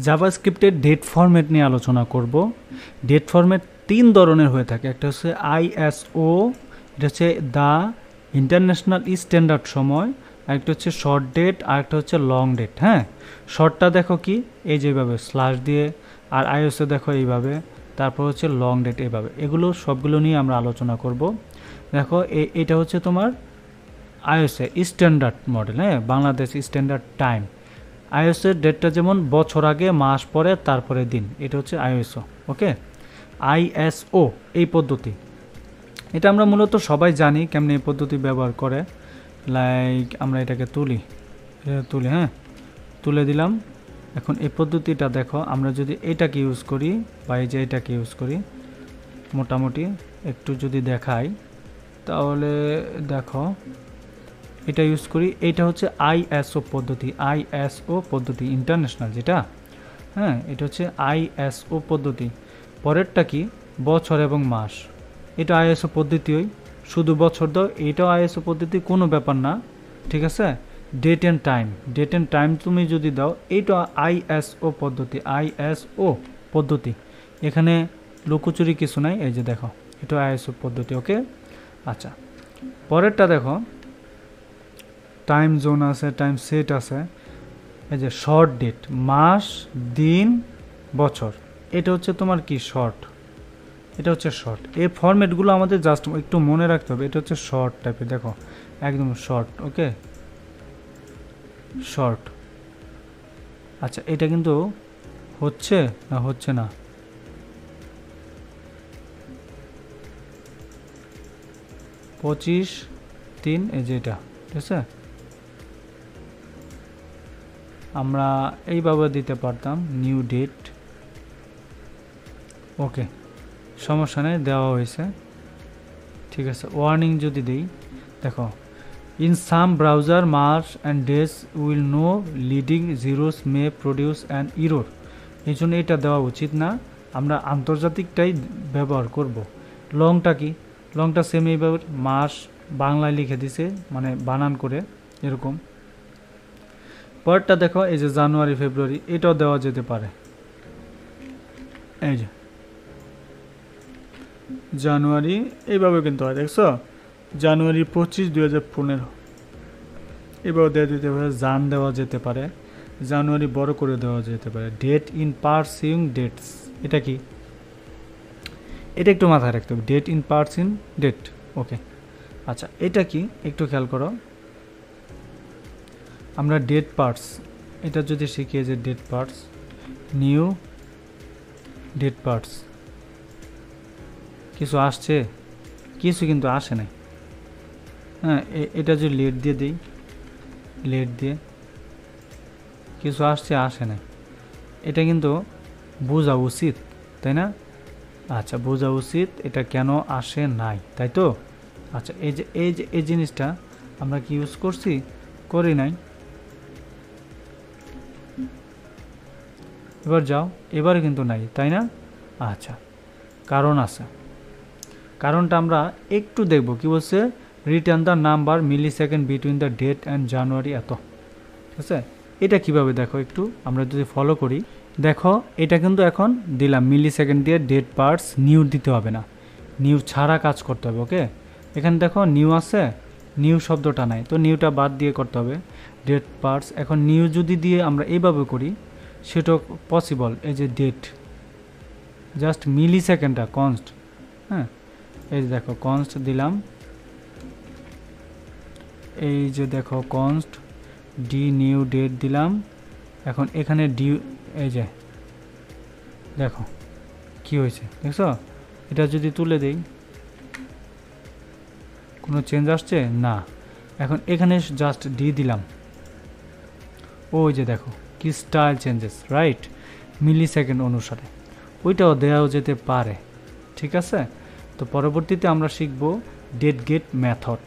জাভাস্ক্রিপ্টের date format নিয়ে আলোচনা করব। ডেট ফরম্যাট 3 ধরনের হয়ে থাকে, একটা হচ্ছে ISO, এটা হচ্ছে দ্য ইন্টারন্যাশনাল স্ট্যান্ডার্ড সময়, আরেকটা হচ্ছে শর্ট ডেট, আরেকটা হচ্ছে লং ডেট। হ্যাঁ, শর্টটা দেখো কি এই যেভাবে স্ল্যাশ দিয়ে, আর ISO দেখো এইভাবে, তারপর হচ্ছে লং ডেট এইভাবে। এগুলো সবগুলো নিয়ে আমরা আলোচনা করব। দেখো এটা হচ্ছে তোমার ISO স্ট্যান্ডার্ড মডেল, হ্যাঁ, বাংলাদেশ স্ট্যান্ডার্ড টাইম। ISO এর ডেটটা যেমন বছর আগে, মাস পরে, তারপরে দিন, এটা হচ্ছে ISO। ওকে, ISO এই পদ্ধতি, এটা আমরা মূলত সবাই জানি কেমনে এই পদ্ধতি ব্যবহার করে। লাইক আমরা এটাকে তুলি, হ্যাঁ, তুলে দিলাম। এখন এই পদ্ধতিটা দেখো, আমরা যদি এটাকে ইউজ করি বা এই যে এটাকে ইউজ করি, মোটামুটি একটু যদি দেখাই, তাহলে দেখো এটা ইউজ করি, এটা হচ্ছে ISO পদ্ধতি। ISO পদ্ধতি ইন্টারন্যাশনাল যেটা, হ্যাঁ, এটা হচ্ছে ISO পদ্ধতি। পরেরটা কি বছর এবং মাস, এটা ISO পদ্ধতিই, শুধু বছর দাও, এটাও ISO পদ্ধতি, কোনো ব্যাপার না, ঠিক আছে। ডেট অ্যান্ড টাইম তুমি যদি দাও, এইটা ISO পদ্ধতি। ISO পদ্ধতি, এখানে লুকোচুরি কিছু নাই, এই যে দেখো এটা ISO পদ্ধতি। ওকে, আচ্ছা, পরেরটা দেখো, টাইম জোন আছে, টাইম সেট আছে, এই যে শর্ট ডেট, মাস, দিন, বছর, এটা হচ্ছে তোমার কি শর্ট, এটা হচ্ছে শর্ট। এই ফরম্যাটগুলো আমাদের জাস্ট একটু মনে রাখতে হবে, এটা হচ্ছে শর্ট টাইপের, দেখো একদম শর্ট। ওকে, শর্ট। আচ্ছা, এটা কিন্তু হচ্ছে না, হচ্ছে না, (25-3) এই যে এটা, ঠিক আছে, আমরা এইভাবে দিতে পারতাম, নিউ ডেট। ওকে, সমস্যা নেই, দেওয়া হয়েছে, ঠিক আছে। ওয়ার্নিং যদি দিই, দেখো, in some browser marks and days will no leading zeros may produce an error. এই জন্য এটা দেওয়া উচিত না, আমরা আন্তর্জাতিকটাই ব্যবহার করব। লংটা কি, লংটা সেম এইভাবে, মাস বাংলায় লিখে দিছে, মানে বানান করে এরকম। পরেরটা দেখো, এই যে জানুয়ারি, ফেব্রুয়ারি, এটাও দেওয়া যেতে পারে, এই যে জানুয়ারি এইভাবে কিন্তু হয়, দেখছো, জানুয়ারি 25, 2015 এভাবে দেওয়া যেতে পারে। জান দেওয়া যেতে পারে, জানুয়ারি বড় করে দেওয়া যেতে পারে। ডেট ইন পারসিউং ডেটস, এটা কি, এটা একটু মাথায় রাখতে হবে, ডেট ইন পারসিউং ডেট। ওকে, আচ্ছা, এটা কি একটু খেয়াল করো, আমরা ডেট পার্টস, এটা যদি শিখি, যে date parts, new date parts, কিছু আসছে, কিছু কিন্তু আসে নাই। হ্যাঁ, এটা যদি লেট দিয়ে দিই, লেট দিয়ে কিছু আসছে, আসে নাই, এটা কিন্তু বোঝা উচিত, তাই না? আচ্ছা, বোঝা উচিত এটা কেন আসে নাই, তাই তো? আচ্ছা, এই জিনিসটা আমরা কি ইউজ করছি, করি নাই। এবার যাও, এবারে কিন্তু নাই, তাই না? আচ্ছা, কারণ আছে, কারণটা আমরা একটু দেখব। কি বলছে, return the number millisecond between the date and January এত, ঠিক আছে। এটা কিভাবে দেখো, একটু আমরা যদি ফলো করি, দেখো এটা কিন্তু এখন দিলাম মিলি সেকেন্ড দিয়ে, ডেট পার্টস, নিউ দিতে হবে না, নিউ ছাড়া কাজ করতে হবে। ওকে, এখানে দেখো নিউ আছে, নিউ শব্দটা নাই, তো নিউটা বাদ দিয়ে করতে হবে, ডেট পার্টস। এখন নিউ যদি দিয়ে আমরা এইভাবে করি, সেটা পসিবল। এই যে ডেট, জাস্ট মিলি সেকেন্ডটা কনস্ট, হ্যাঁ, এই যে দেখো কনস্ট দিলাম, এই যে দেখো কনস্ট ডি নিউ ডেট দিলাম। এখন এখানে ডি, এই যে দেখো কি হয়েছে, দেখছো? এটা যদি তুলে দেই, কোনো চেঞ্জ আসছে না। এখন এখানে জাস্ট ডি দিলাম, ওই যে দেখো কি স্টাইল চেঞ্জেস, রাইট, মিলি সেকেন্ড অনুসারে, ওইটাও দেওয়াও যেতে পারে, ঠিক আছে। তো পরবর্তীতে আমরা শিখব ডেট গেট মেথড।